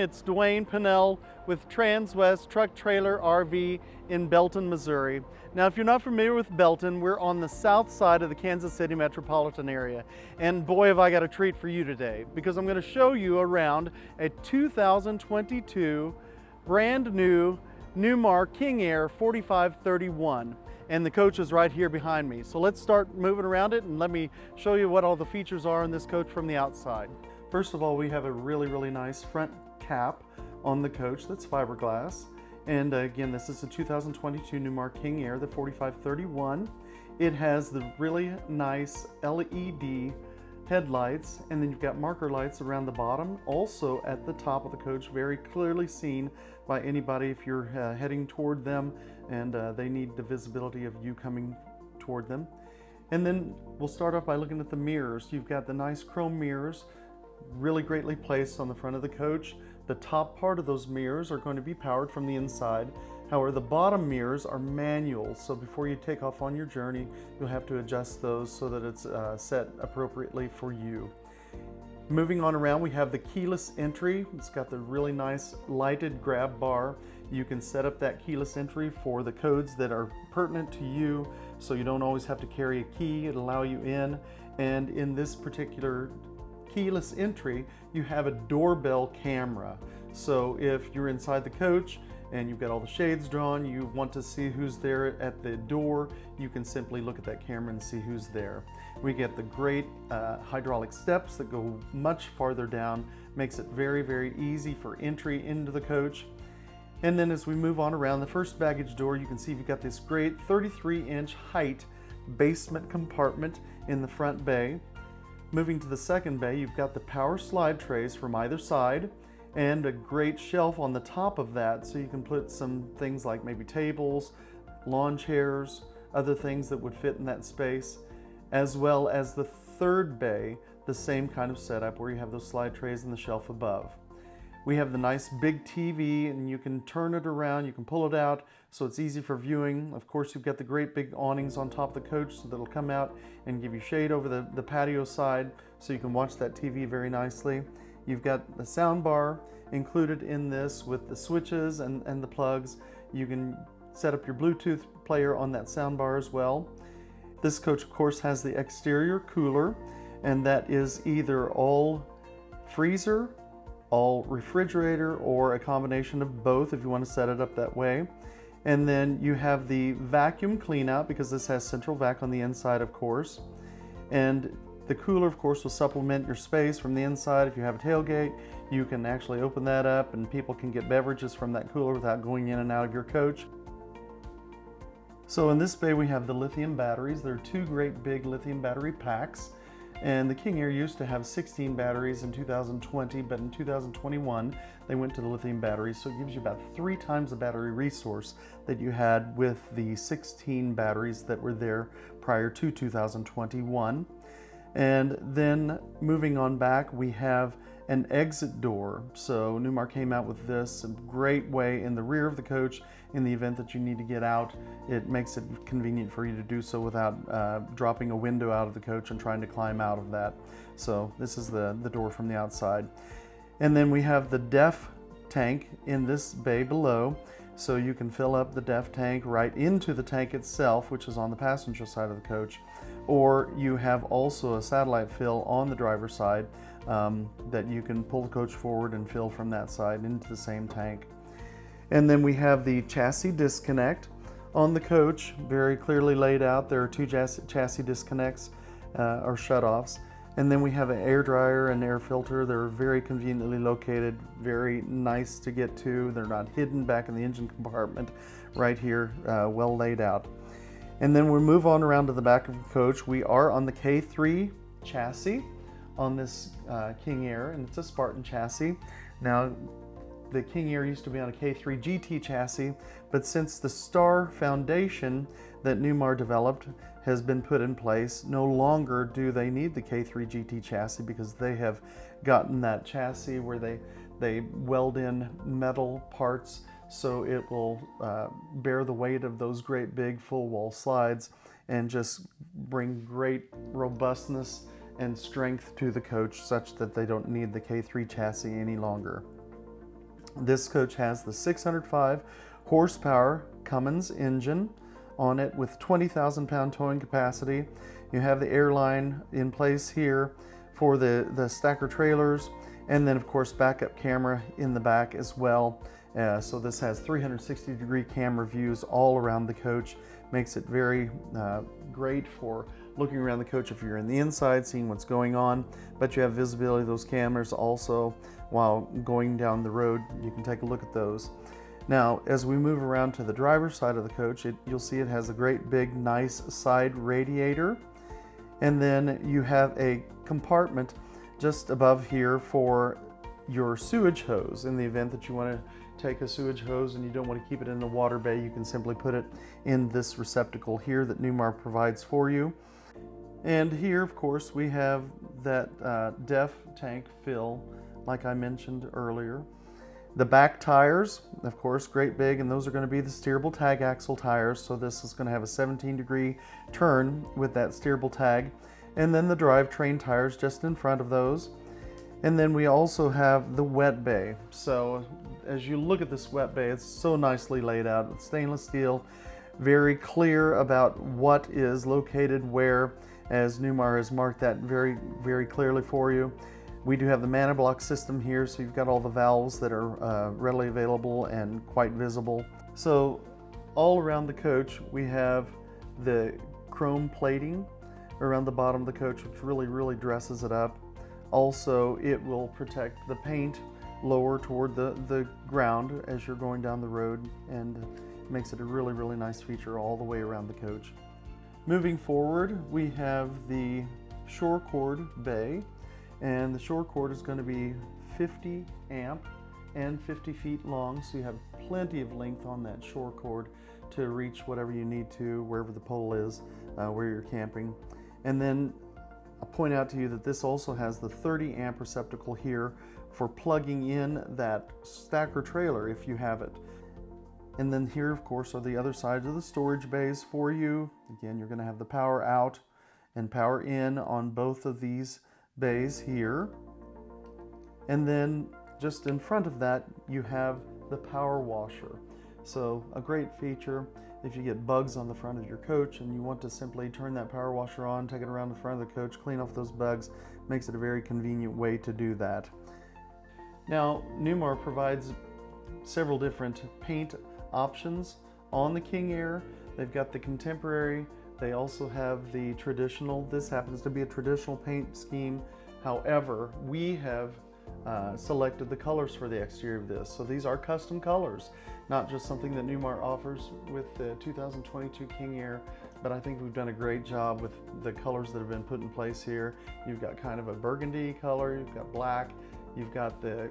it's Dwayne Pinnell with Transwest Truck Trailer RV in Belton, Missouri. Now, if you're not familiar with Belton, we're on the south side of the Kansas City metropolitan area. And boy, have I got a treat for you today, because I'm going to show you around a 2022 brand new Newmar King Aire 4531. And the coach is right here behind me. So let's start moving around it and let me show you what all the features are in this coach from the outside. First of all, we have a really nice front cap on the coach that's fiberglass. And again, this is a 2022 Newmar King Aire, the 4531. It has the really nice LED headlights, and then you've got marker lights around the bottom. Also at the top of the coach, very clearly seen by anybody if you're heading toward them and they need the visibility of you coming toward them. And then we'll start off by looking at the mirrors. You've got the nice chrome mirrors, really greatly placed on the front of the coach. The top part of those mirrors are going to be powered from the inside. However, the bottom mirrors are manual, so before you take off on your journey, you'll have to adjust those so that it's set appropriately for you. Moving on around, we have the keyless entry. It's got the really nice lighted grab bar. You can set up that keyless entry for the codes that are pertinent to you, so you don't always have to carry a key. It'll allow you in. And in this particular keyless entry, you have a doorbell camera. So if you're inside the coach and you've got all the shades drawn, you want to see who's there at the door, you can simply look at that camera and see who's there. We get the great hydraulic steps that go much farther down, makes it very easy for entry into the coach. And then as we move on around the first baggage door, you can see you've got this great 33-inch height basement compartment in the front bay. Moving to the second bay, you've got the power slide trays from either side and a great shelf on the top of that, so you can put some things like maybe tables, lawn chairs, other things that would fit in that space, as well as the third bay, the same kind of setup where you have those slide trays and the shelf above. We have the nice big TV, and you can turn it around, you can pull it out, so it's easy for viewing. Of course, you've got the great big awnings on top of the coach, so that'll come out and give you shade over the patio side, so you can watch that TV very nicely. You've got the sound bar included in this with the switches and the plugs. You can set up your Bluetooth player on that sound bar as well. This coach, of course, has the exterior cooler, and that is either all freezer, all refrigerator, or a combination of both if you want to set it up that way. And then you have the vacuum clean out, because this has central vac on the inside, of course. And the cooler, of course, will supplement your space from the inside. If you have a tailgate, you can actually open that up and people can get beverages from that cooler without going in and out of your coach. So in this bay, we have the lithium batteries. There are two great big lithium battery packs. And the King Aire used to have 16 batteries in 2020, but in 2021, they went to the lithium batteries. So it gives you about 3 times the battery resource that you had with the 16 batteries that were there prior to 2021. And then moving on back, we have an exit door. So Newmar came out with this, a great way in the rear of the coach in the event that you need to get out. It makes it convenient for you to do so without dropping a window out of the coach and trying to climb out of that. So this is the door from the outside. And then we have the DEF tank in this bay below. So you can fill up the DEF tank right into the tank itself, which is on the passenger side of the coach. Or you have also a satellite fill on the driver's side that you can pull the coach forward and fill from that side into the same tank. And then we have the chassis disconnect on the coach, very clearly laid out. There are 2 chassis disconnects or shutoffs. And then we have an air dryer and air filter. They're very conveniently located, very nice to get to. They're not hidden back in the engine compartment, right here, well laid out. And then we move on around to the back of the coach. We are on the K3 chassis on this King Aire, and it's a Spartan chassis. Now, the King Aire used to be on a K3 GT chassis, but since the Star Foundation that Newmar developed has been put in place, no longer do they need the K3 GT chassis, because they have gotten that chassis where they weld in metal parts so it will bear the weight of those great big full wall slides and just bring great robustness and strength to the coach, such that they don't need the K3 chassis any longer. This coach has the 605 horsepower Cummins engine on it with 20,000 pound towing capacity. You have the Aire in place here for the stacker trailers, and then of course backup camera in the back as well. So this has 360-degree camera views all around the coach. Makes it very great for looking around the coach if you're in the inside, seeing what's going on, but you have visibility of those cameras also while going down the road. You can take a look at those. Now, as we move around to the driver's side of the coach, you'll see it has a great big nice side radiator, and then you have a compartment just above here for your sewage hose. In the event that you want to take a sewage hose and you don't want to keep it in the water bay, you can simply put it in this receptacle here that Newmar provides for you. And here, of course, we have that DEF tank fill, like I mentioned earlier. The back tires, of course, great big, and those are going to be the steerable tag axle tires. So this is going to have a 17-degree turn with that steerable tag. And then the drivetrain tires just in front of those. And then we also have the wet bay. So as you look at this wet bay, it's so nicely laid out with stainless steel, very clear about what is located where, as Newmar has marked that very, very clearly for you. We do have the mana block system here, so you've got all the valves that are readily available and quite visible. So all around the coach, we have the chrome plating around the bottom of the coach, which really, really dresses it up. Also, it will protect the paint lower toward the ground as you're going down the road, and makes it a really, really nice feature all the way around the coach. Moving forward, we have the shore cord bay, and the shore cord is going to be 50 amp and 50 feet long, so you have plenty of length on that shore cord to reach whatever you need to, wherever the pole is, where you're camping. And then I'll point out to you that this also has the 30 amp receptacle here for plugging in that stacker trailer if you have it. And then here, of course, are the other sides of the storage bays for you. Again, you're going to have the power out and power in on both of these bays here. And then just in front of that, you have the power washer. So a great feature if you get bugs on the front of your coach and you want to simply turn that power washer on, take it around the front of the coach, clean off those bugs. Makes it a very convenient way to do that. Now, Newmar provides several different paint options on the King Aire. They've got the contemporary, they also have the traditional. This happens to be a traditional paint scheme. However, we have selected the colors for the exterior of this. So these are custom colors, not just something that Newmar offers with the 2022 King Aire, but I think we've done a great job with the colors that have been put in place here. You've got kind of a burgundy color, you've got black, you've got the,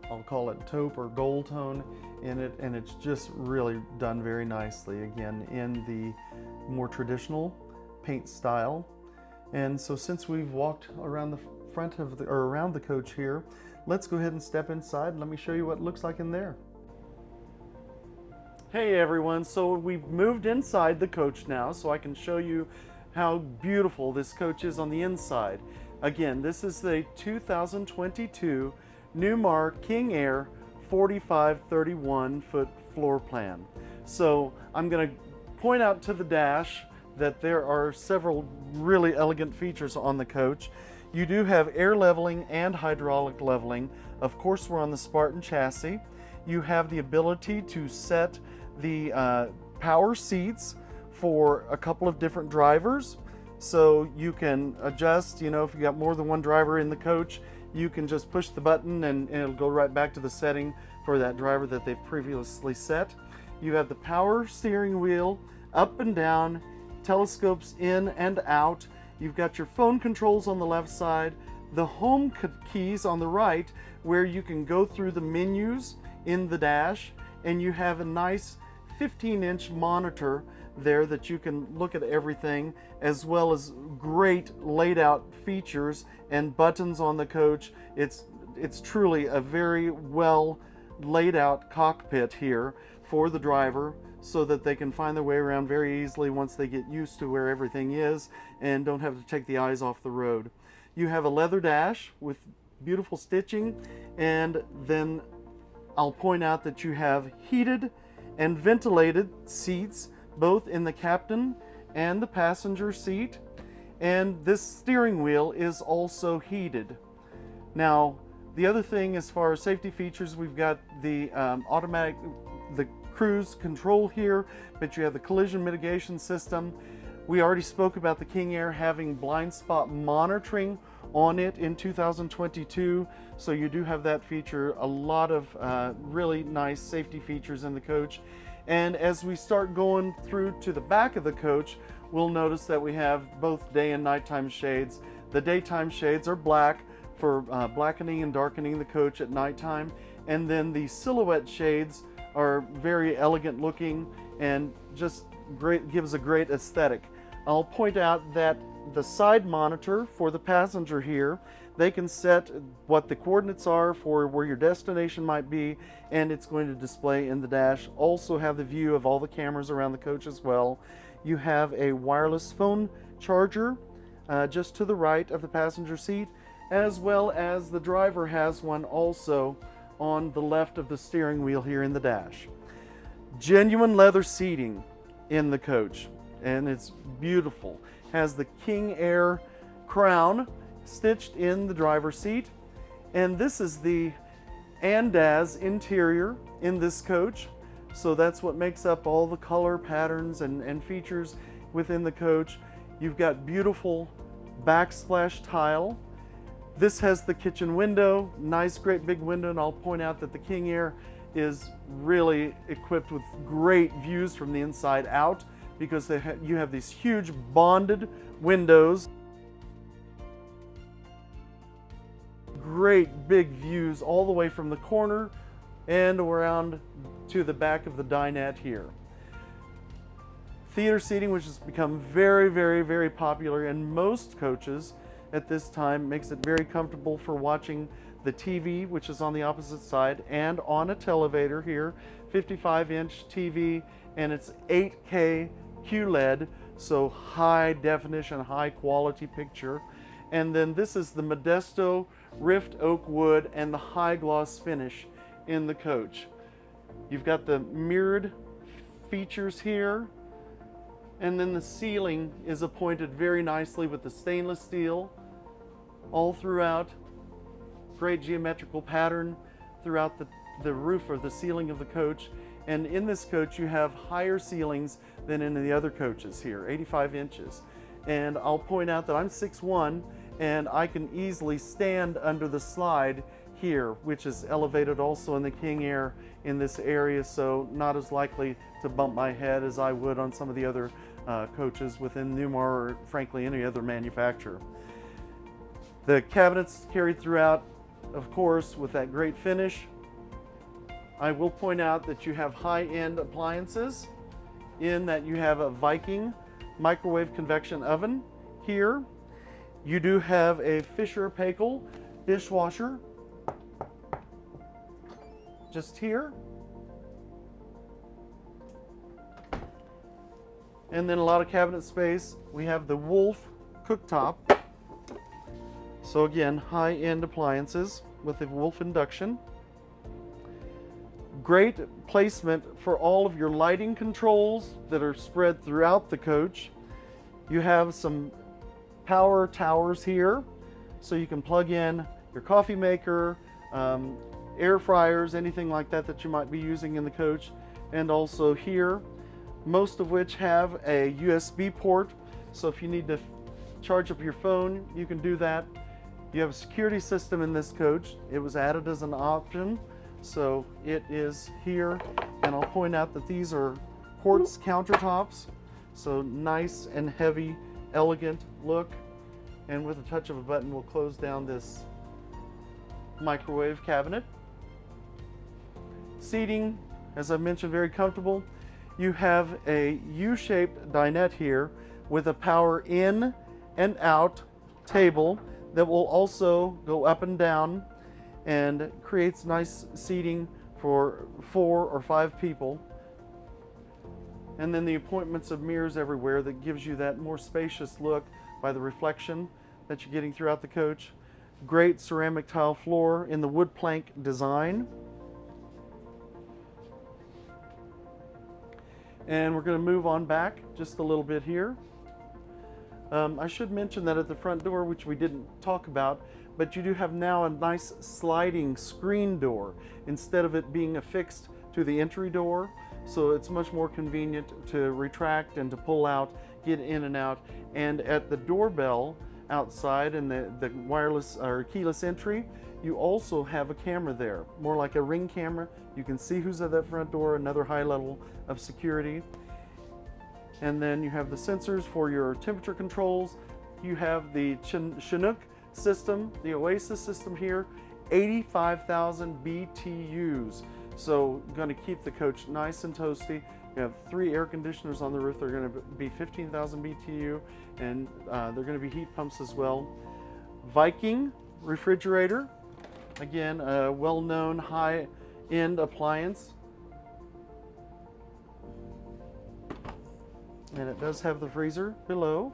I'll call it taupe or gold tone in it, and it's just really done very nicely, again, in the more traditional paint style. And so since we've walked around the front of the, or around the coach here, let's go ahead and step inside and let me show you what it looks like in there. Hey everyone, so we've moved inside the coach now, so I can show you how beautiful this coach is on the inside. Again, this is the 2022 Newmar King Aire 4531 foot floor plan. So I'm going to point out to the dash that there are several really elegant features on the coach. You do have air leveling and hydraulic leveling. Of course, we're on the Spartan chassis. You have the ability to set the power seats for a couple of different drivers. So you can adjust, you know, if you got more than one driver in the coach, you can just push the button and it'll go right back to the setting for that driver that they've previously set. You have the power steering wheel, up and down, telescopes in and out. You've got your phone controls on the left side, the home keys on the right, where you can go through the menus in the dash, and you have a nice 15-inch monitor there that you can look at everything, as well as great laid out features and buttons on the coach. It's truly a very well laid out cockpit here for the driver, so that they can find their way around very easily once they get used to where everything is and don't have to take the eyes off the road. You have a leather dash with beautiful stitching, and then I'll point out that you have heated and ventilated seats, both in the captain and the passenger seat. And this steering wheel is also heated. Now, the other thing as far as safety features, we've got the the cruise control here, but you have the collision mitigation system. We already spoke about the King Air having blind spot monitoring on it in 2022, so you do have that feature. A lot of really nice safety features in the coach. And as we start going through to the back of the coach, we'll notice that we have both day and nighttime shades. The daytime shades are black for blackening and darkening the coach at nighttime, and then the silhouette shades are very elegant looking and just great, gives a great aesthetic. I'll point out that the side monitor for the passenger here, they can set what the coordinates are for where your destination might be, and it's going to display in the dash. Also have the view of all the cameras around the coach as well. You have a wireless phone charger just to the right of the passenger seat, as well as the driver has one also on the left of the steering wheel here in the dash. Genuine leather seating in the coach, and it's beautiful. Has the King Air crown stitched in the driver's seat, and this is the Andaz interior in this coach. So that's what makes up all the color patterns and features within the coach. You've got beautiful backsplash tile. This has the kitchen window, nice great big window, and I'll point out that the King Air is really equipped with great views from the inside out, because you have these huge bonded windows. Great big views all the way from the corner and around to the back of the dinette here. Theater seating, which has become very popular in most coaches at this time, makes it very comfortable for watching the TV, which is on the opposite side, and on a televator here, 55-inch TV, and it's 8K QLED, so high definition, high quality picture. And then this is the Modesto Rift Oak wood and the high gloss finish in the coach. You've got the mirrored features here, and then the ceiling is appointed very nicely with the stainless steel all throughout. Great geometrical pattern throughout the roof or the ceiling of the coach. And in this coach you have higher ceilings than in the other coaches here, 85 inches. And I'll point out that I'm 6'1", and I can easily stand under the slide here, which is elevated also in the King Air in this area, so not as likely to bump my head as I would on some of the other coaches within Newmar, or frankly any other manufacturer. The cabinets carried throughout, of course, with that great finish. I will point out that you have high-end appliances, in that you have a Viking microwave convection oven here. You do have a Fisher-Paykel dishwasher just here. And then a lot of cabinet space. We have the Wolf cooktop. So again, high-end appliances with the Wolf induction. Great placement for all of your lighting controls that are spread throughout the coach. You have some power towers here, so you can plug in your coffee maker, air fryers, anything like that that you might be using in the coach. And also here, most of which have a USB port, so if you need to charge up your phone, you can do that. You have a security system in this coach. It was added as an option, so it is here. And I'll point out that these are quartz countertops, so nice and heavy, elegant look. And with a touch of a button, we'll close down this microwave cabinet. Seating, as I mentioned, very comfortable. You have a U-shaped dinette here with a power in and out table that will also go up and down, and creates nice seating for 4 or 5 people. And then the appointments of mirrors everywhere that gives you that more spacious look by the reflection that you're getting throughout the coach. Great ceramic tile floor in the wood plank design. And we're going to move on back just a little bit here. I should mention that at the front door, which we didn't talk about, but you do have now a nice sliding screen door instead of it being affixed to the entry door. So it's much more convenient to retract and to pull out, get in and out. And at the doorbell outside and the wireless or keyless entry, you also have a camera there, more like a Ring camera. You can see who's at that front door, another high level of security. And then you have the sensors for your temperature controls. You have the Chinook system, the Oasis system here, 85,000 BTUs. So going to keep the coach nice and toasty. You have 3 air conditioners on the roof. They're going to be 15,000 BTU, and they're going to be heat pumps as well. Viking refrigerator, again, a well-known high-end appliance. And it does have the freezer below.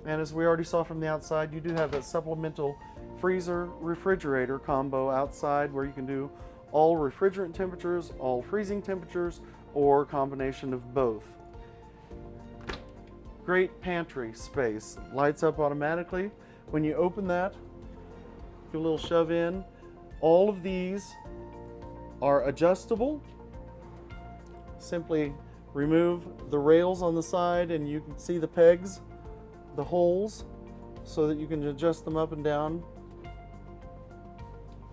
And as we already saw from the outside, you do have a supplemental freezer refrigerator combo outside where you can do all refrigerant temperatures, all freezing temperatures, or a combination of both. Great pantry space. Lights up automatically. When you open that, do a little shove in. All of these are adjustable. Simply remove the rails on the side and you can see the pegs, the holes, so that you can adjust them up and down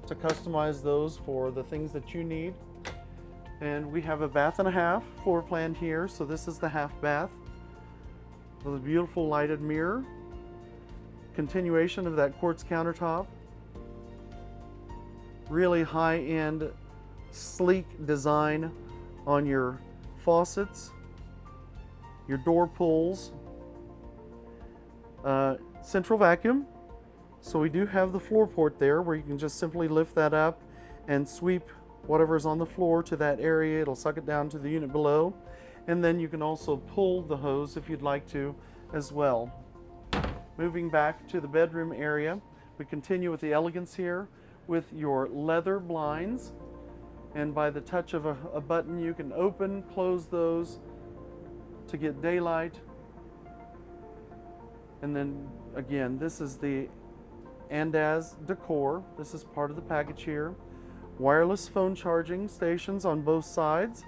to customize those for the things that you need. And we have a bath and a half floor plan here, so this is the half bath with a beautiful lighted mirror, continuation of that quartz countertop, really high-end sleek design on your faucets, your door pulls, central vacuum. So we do have the floor port there where you can just simply lift that up and sweep whatever's on the floor to that area. It'll suck it down to the unit below. And then you can also pull the hose if you'd like to as well. Moving back to the bedroom area, we continue with the elegance here with your leather blinds. And by the touch of a button, you can open, close those to get daylight. And then again, this is the Andaz decor. This is part of the package here. Wireless phone charging stations on both sides.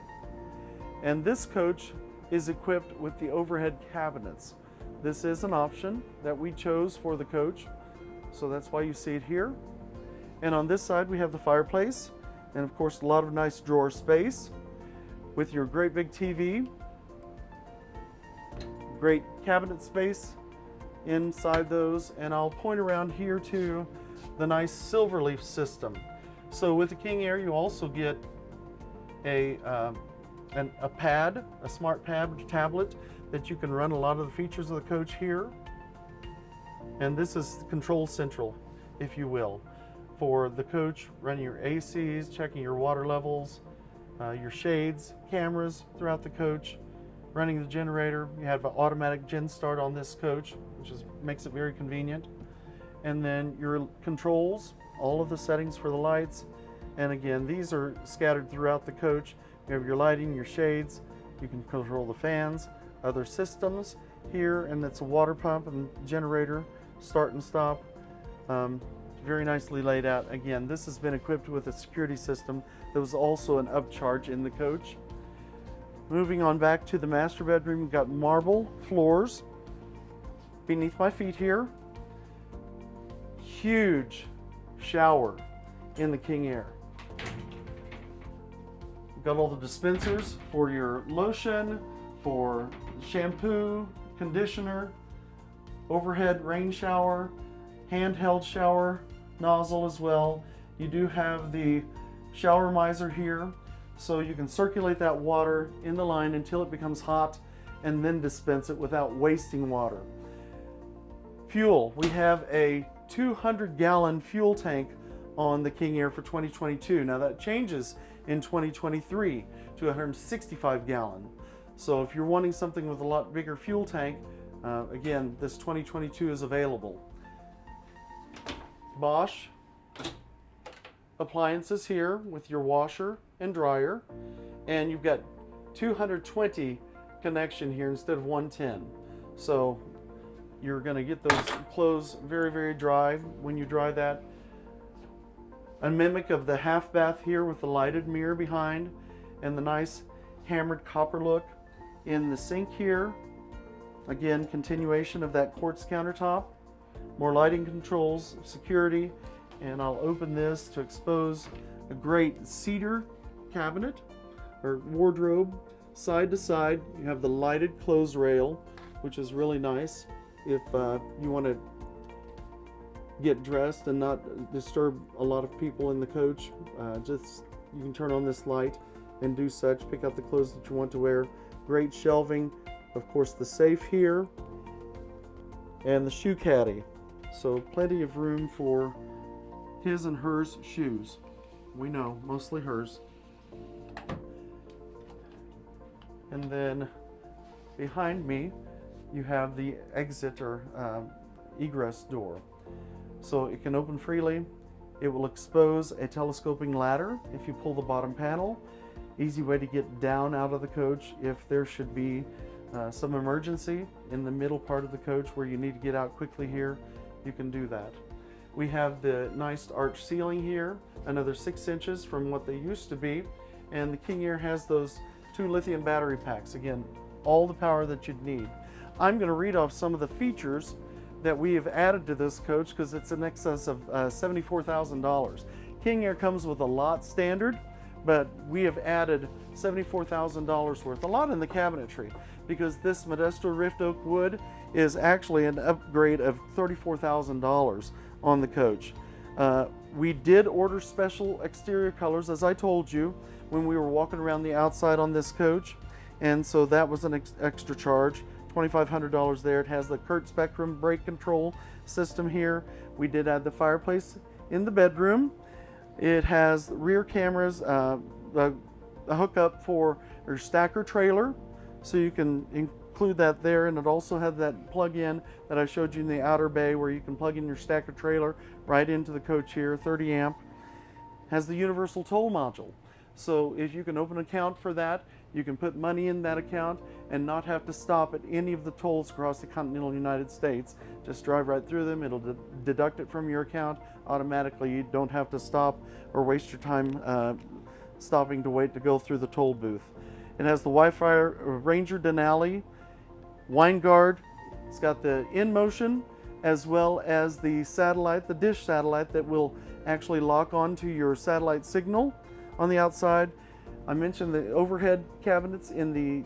And this coach is equipped with the overhead cabinets. This is an option that we chose for the coach, so that's why you see it here. And on this side, we have the fireplace. And of course, a lot of nice drawer space with your great big TV, great cabinet space inside those. And I'll point around here to the nice Silverleaf system. So with the King Air, you also get a pad, a smart pad tablet that you can run a lot of the features of the coach here. And this is Control Central, if you will, for the coach, running your ACs, checking your water levels, your shades, cameras throughout the coach, running the generator. You have an automatic gen start on this coach, which makes it very convenient. And then your controls, all of the settings for the lights. And again, these are scattered throughout the coach. You have your lighting, your shades. You can control the fans, other systems here, and it's a water pump and generator, start and stop. Very nicely laid out. Again, this has been equipped with a security system that was also an upcharge in the coach. Moving on back to the master bedroom, we've got marble floors beneath my feet here. Huge shower in the King Air. We've got all the dispensers for your lotion, for shampoo, conditioner, overhead rain shower, handheld shower nozzle as well. You do have the shower miser here, so you can circulate that water in the line until it becomes hot and then dispense it without wasting water. Fuel, we have a 200-gallon fuel tank on the King Air for 2022. Now that changes in 2023 to 165-gallon. So if you're wanting something with a lot bigger fuel tank, again, this 2022 is available. Bosch appliances here with your washer and dryer, and you've got 220 connection here instead of 110. So you're going to get those clothes very, very dry when you dry that. A mimic of the half bath here with the lighted mirror behind and the nice hammered copper look in the sink here. Again, continuation of that quartz countertop, more lighting controls, security, and I'll open this to expose a great cedar cabinet or wardrobe side to side. You have the lighted clothes rail, which is really nice if you want to get dressed and not disturb a lot of people in the coach. Just you can turn on this light and do such, pick out the clothes that you want to wear. Great shelving, of course the safe here, and the shoe caddy. So plenty of room for his and hers shoes. We know, mostly hers. And then behind me, you have the exit or egress door. So it can open freely. It will expose a telescoping ladder if you pull the bottom panel. Easy way to get down out of the coach if there should be some emergency in the middle part of the coach where you need to get out quickly here, you can do that. We have the nice arch ceiling here, another 6 inches from what they used to be, and the King Air has those 2 lithium battery packs. Again, all the power that you'd need. I'm going to read off some of the features that we have added to this coach because it's in excess of $74,000. King Air comes with a lot standard, but we have added $74,000 worth, a lot in the cabinetry, because this Modesto Rift Oak wood is actually an upgrade of $34,000 on the coach. We did order special exterior colors, as I told you, when we were walking around the outside on this coach, and so that was an extra charge. $2,500 there. It has the Kurt Spectrum brake control system here. We did add the fireplace in the bedroom. It has rear cameras, a hookup for your stacker trailer, so you can include that there, and it also has that plug-in that I showed you in the outer bay where you can plug in your stacker trailer right into the coach here, 30 amp. Has the universal toll module. So if you can open an account for that, you can put money in that account and not have to stop at any of the tolls across the continental United States. Just drive right through them. It'll deduct it from your account automatically. You don't have to stop or waste your time stopping to wait to go through the toll booth. It has the Wi-Fi Ranger Denali, Winegard. It's got the InMotion as well as the satellite, the dish satellite that will actually lock onto your satellite signal on the outside. I mentioned the overhead cabinets in the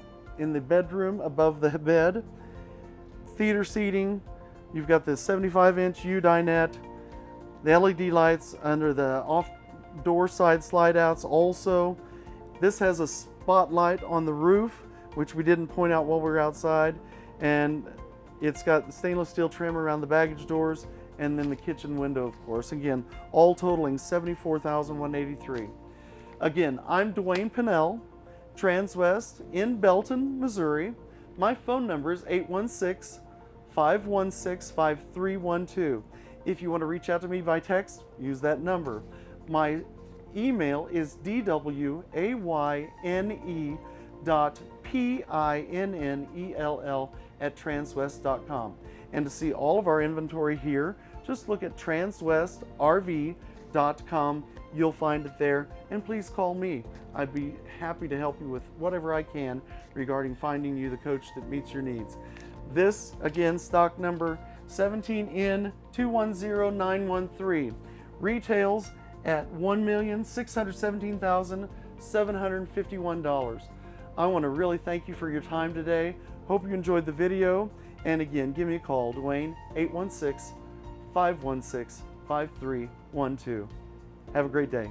bedroom above the bed. Theater seating. You've got the 75-inch Dinette. The LED lights under the off-door side slide-outs also. This has a spotlight on the roof, which we didn't point out while we were outside. And it's got the stainless steel trim around the baggage doors, and then the kitchen window, of course. Again, all totaling $74,183. Again, I'm Dwayne Pinnell, Transwest in Belton, Missouri. My phone number is 816-516-5312. If you want to reach out to me by text, use that number. My email is dwayne.pinnell@transwest.com. And to see all of our inventory here, just look at transwestrv.com. You'll find it there, and please call me. I'd be happy to help you with whatever I can regarding finding you the coach that meets your needs. This, again, stock number 17N210913, retails at $1,617,751. I want to really thank you for your time today. Hope you enjoyed the video, and again, give me a call, Dwayne, 816-516-5312. Have a great day.